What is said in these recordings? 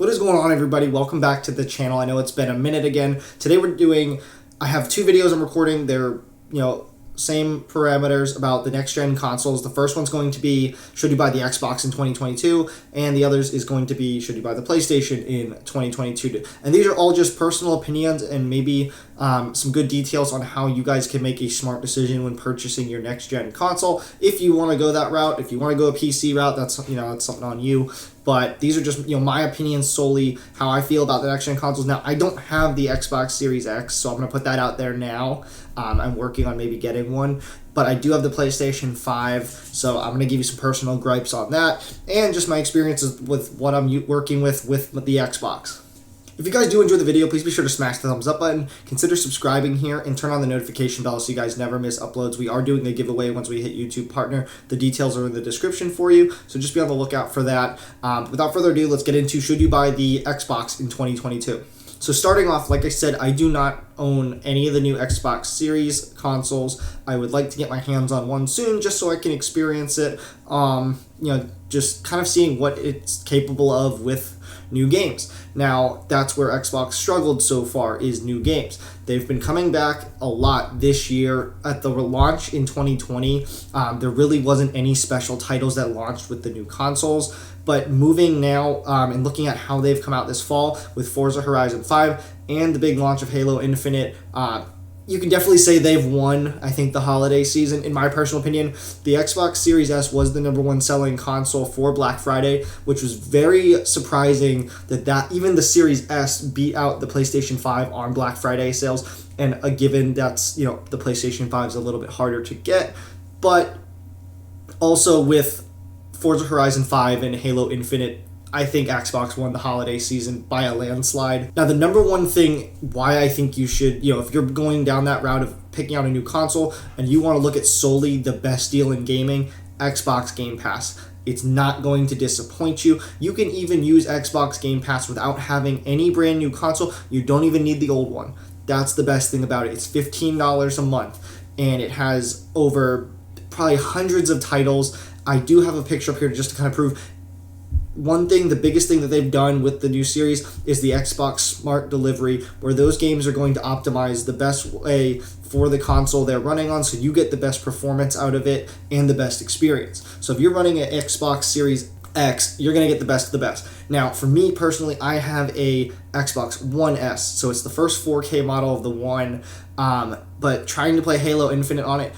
What is going on, everybody? Welcome back to the channel. I know it's been a minute again. Today I have two videos I'm recording. They're, same parameters about the next gen consoles. The first one's going to be, should you buy the Xbox in 2022? And the others is going to be, should you buy the PlayStation in 2022? And these are all just personal opinions and maybe some good details on how you guys can make a smart decision when purchasing your next gen console. If you want to go that route, if you want to go a PC route, that's something on you. But these are just, my opinions solely, how I feel about the next-gen consoles. Now, I don't have the Xbox Series X, so I'm going to put that out there now. I'm working on maybe getting one. But I do have the PlayStation 5, so I'm going to give you some personal gripes on that. And just my experiences with what I'm working with the Xbox. If you guys do enjoy the video, please be sure to smash the thumbs up button, consider subscribing here, and turn on the notification bell so you guys never miss uploads. We are doing a giveaway once we hit YouTube Partner. The details are in the description for you, so just be on the lookout for that. Without further ado, let's get into should you buy the Xbox in 2022. So starting off, like I said, I do not own any of the new Xbox Series consoles. I would like to get my hands on one soon just so I can experience it, just kind of seeing what it's capable of with new games. Now, that's where Xbox struggled so far, is new games. They've been coming back a lot this year. At the launch in 2020, there really wasn't any special titles that launched with the new consoles. But moving now and looking at how they've come out this fall with Forza Horizon 5 and the big launch of Halo Infinite, you can definitely say they've won, I think, the holiday season. In my personal opinion, the Xbox Series S was the #1 selling console for Black Friday, which was very surprising that even the Series S beat out the PlayStation 5 on Black Friday sales. And given that's, the PlayStation 5 is a little bit harder to get. But also with Forza Horizon 5 and Halo Infinite, I think Xbox won the holiday season by a landslide. Now, the #1 thing why I think you should, if you're going down that route of picking out a new console and you want to look at solely the best deal in gaming, Xbox Game Pass. It's not going to disappoint you. You can even use Xbox Game Pass without having any brand new console. You don't even need the old one. That's the best thing about it. It's $15 a month, and it has over probably hundreds of titles. I do have a picture up here just to kind of prove. The biggest thing that they've done with the new series is the Xbox Smart Delivery, where those games are going to optimize the best way for the console they're running on, so you get the best performance out of it and the best experience. So if you're running an Xbox Series X, you're going to get the best of the best. Now, for me personally, I have a Xbox One S, so it's the first 4K model of the One, but trying to play Halo Infinite on it,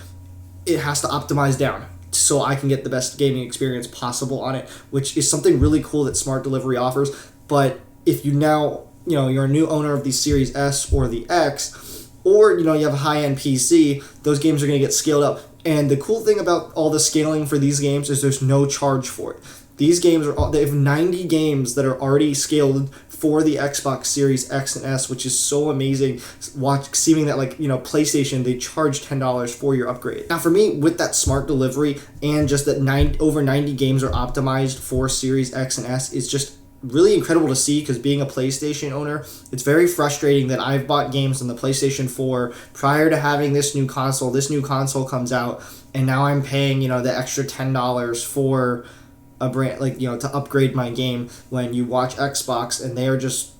it has to optimize down so I can get the best gaming experience possible on it, which is something really cool that Smart Delivery offers. But if you now, you're a new owner of the Series S or the X, or, you have a high-end PC, those games are going to get scaled up. And the cool thing about all the scaling for these games is there's no charge for it. These games they have 90 games that are already scaled for the Xbox Series X and S, which is so amazing. Seeing that, PlayStation, they charge $10 for your upgrade. Now, for me, with that Smart Delivery and just that over 90 games are optimized for Series X and S, is just really incredible to see, because being a PlayStation owner, it's very frustrating that I've bought games on the PlayStation 4 prior to having this new console. This new console comes out, and now I'm paying, the extra $10 for a brand, to upgrade my game, when you watch Xbox and they are just,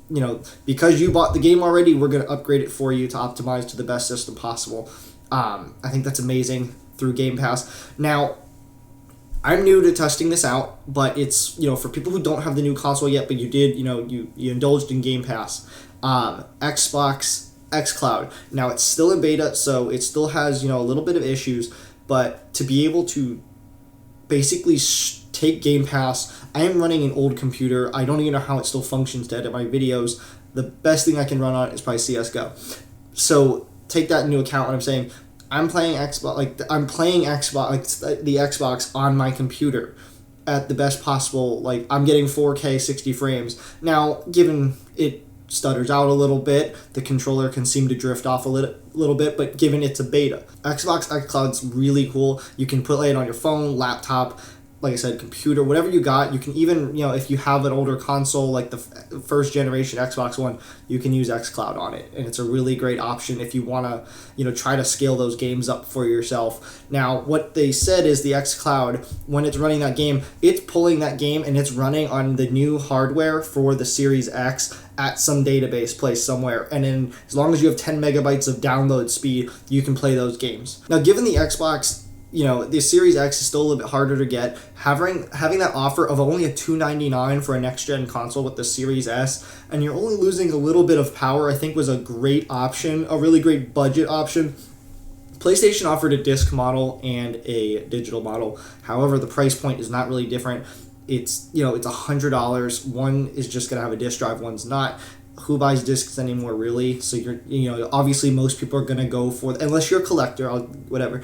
because you bought the game already, we're going to upgrade it for you to optimize to the best system possible. I think that's amazing through Game Pass. Now, I'm new to testing this out, but it's, for people who don't have the new console yet, but you did, you indulged in Game Pass, Xbox xCloud. Now, it's still in beta, so it still has, a little bit of issues, but to be able to basically take Game Pass, I am running an old computer. I don't even know how it still functions to edit my videos. The best thing I can run on it is probably CSGO. So take that into account when I'm saying I'm playing Xbox, the Xbox on my computer at the best possible, I'm getting 4K 60 frames. Now, given it stutters out a little bit, the controller can seem to drift off a little bit, but given it's a beta. Xbox xCloud's really cool. You can play it on your phone, laptop, like I said, computer, whatever you got. You can even, if you have an older console like the first generation Xbox One, you can use xCloud on it, and it's a really great option if you want to, try to scale those games up for yourself. Now, what they said is the xCloud, when it's running that game, it's pulling that game and it's running on the new hardware for the Series X at some database place somewhere, and then as long as you have 10 megabytes of download speed, you can play those games. Now, given the Xbox, the Series X is still a little bit harder to get. Having that offer of only a $299 for a next-gen console with the Series S, and you're only losing a little bit of power, I think was a great option, a really great budget option. PlayStation offered a disc model and a digital model. However, the price point is not really different. It's $100. One is just going to have a disc drive, one's not. Who buys discs anymore, really? So obviously most people are going to go for, unless you're a collector, whatever.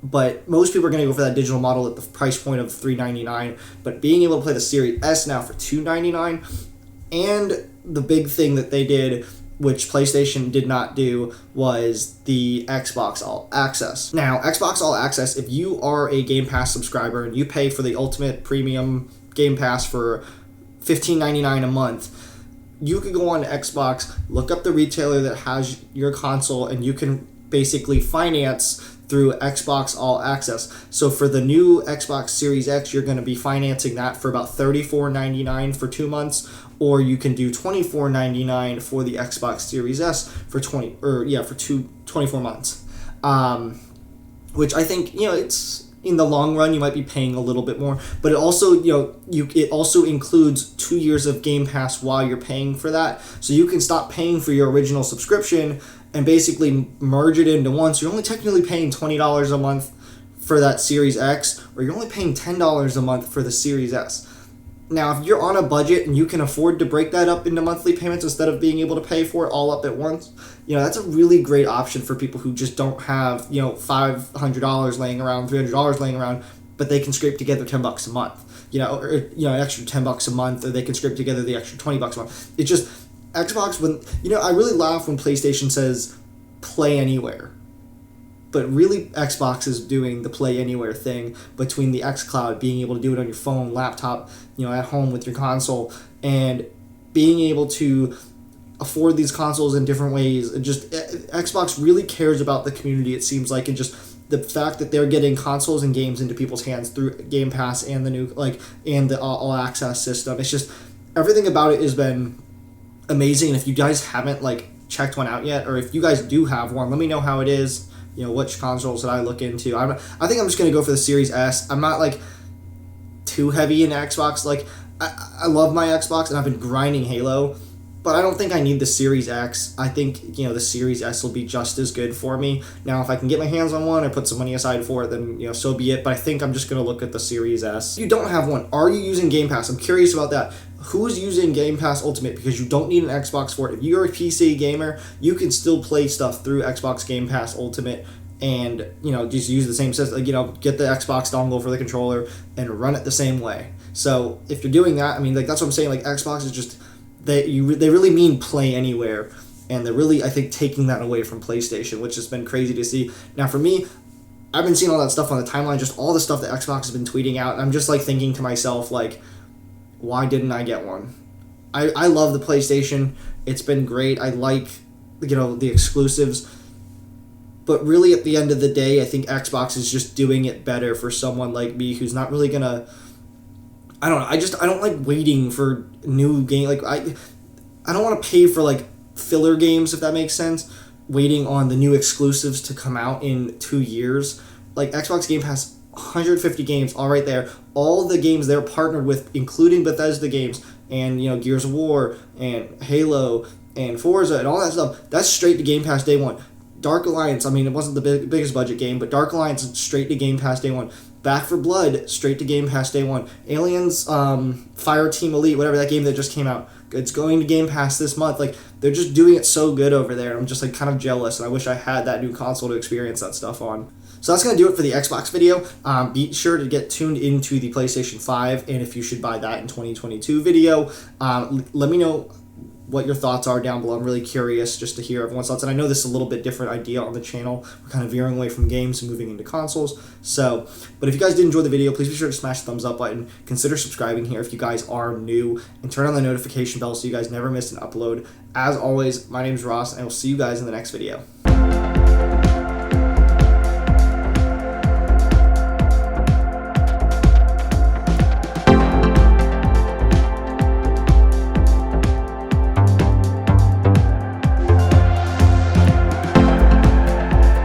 But most people are going to go for that digital model at the price point of $399. But being able to play the Series S now for $299, and the big thing that they did, which PlayStation did not do, was the Xbox All Access. Now, Xbox All Access, if you are a Game Pass subscriber and you pay for the Ultimate Premium Game Pass for $15.99 a month, you could go on Xbox, look up the retailer that has your console, and you can basically finance through Xbox All Access. So for the new Xbox Series X, you're going to be financing that for about $34.99 for 2 months, or you can do $24.99 for the Xbox Series S for 24 months. Which I think, it's in the long run you might be paying a little bit more, but it also, it also includes 2 years of Game Pass while you're paying for that. So you can stop paying for your original subscription and basically merge it into one. So you're only technically paying $20 a month for that Series X, or you're only paying $10 a month for the Series S. Now, if you're on a budget and you can afford to break that up into monthly payments instead of being able to pay for it all up at once, that's a really great option for people who just don't have, $500 laying around, $300 laying around, but they can scrape together $10 a month, or an extra $10 a month, or they can scrape together the extra $20 a month. It's just, Xbox, I really laugh when PlayStation says play anywhere, but really Xbox is doing the play anywhere thing between the xCloud, being able to do it on your phone, laptop, at home with your console, and being able to afford these consoles in different ways. And just Xbox really cares about the community, it seems like, and just the fact that they're getting consoles and games into people's hands through Game Pass and the new and the All Access system. It's just, everything about it has been amazing. And if you guys haven't checked one out yet, or if you guys do have one, let me know how it is. Which consoles that I look into. I think I'm just gonna go for the Series S. I'm not too heavy into Xbox. I love my Xbox and I've been grinding Halo, but I don't think I need the Series X. I think the Series S will be just as good for me. Now, if I can get my hands on one or put some money aside for it, then so be it. But I think I'm just gonna look at the Series S. If you don't have one, are you using Game Pass? I'm curious about that. Who's using Game Pass Ultimate? Because you don't need an Xbox for it. If you're a PC gamer, you can still play stuff through Xbox Game Pass Ultimate and, just use the same system, get the Xbox dongle for the controller and run it the same way. So if you're doing that, that's what I'm saying. Xbox is just, they really mean play anywhere. And they're really, I think, taking that away from PlayStation, which has been crazy to see. Now, for me, I've been seeing all that stuff on the timeline, just all the stuff that Xbox has been tweeting out. And I'm just thinking to myself, why didn't I get one? I love the PlayStation. It's been great. I like, the exclusives. But really, at the end of the day, I think Xbox is just doing it better for someone like me who's not really going to... I don't know. I don't like waiting for new game. I don't want to pay for, filler games, if that makes sense. Waiting on the new exclusives to come out in 2 years. Xbox Game Pass, 150 games all right there. All the games they're partnered with, including Bethesda games and Gears of War and Halo and Forza and all that stuff, that's straight to Game Pass day one. Dark Alliance, it wasn't the biggest budget game, but Dark Alliance straight to Game Pass day one. Back 4 Blood straight to Game Pass day one. Aliens Fireteam Elite, whatever that game that just came out, it's going to Game Pass this month. They're just doing it so good over there. I'm just kind of jealous, and I wish I had that new console to experience that stuff on. So that's going to do it for the Xbox video. Be sure to get tuned into the PlayStation 5 and if you should buy that in 2022 video. Let me know what your thoughts are down below. I'm really curious just to hear everyone's thoughts. And I know this is a little bit different idea on the channel. We're kind of veering away from games and moving into consoles. So, but if you guys did enjoy the video, please be sure to smash the thumbs up button. Consider subscribing here if you guys are new, and turn on the notification bell so you guys never miss an upload. As always, my name is Ross, and I will see you guys in the next video.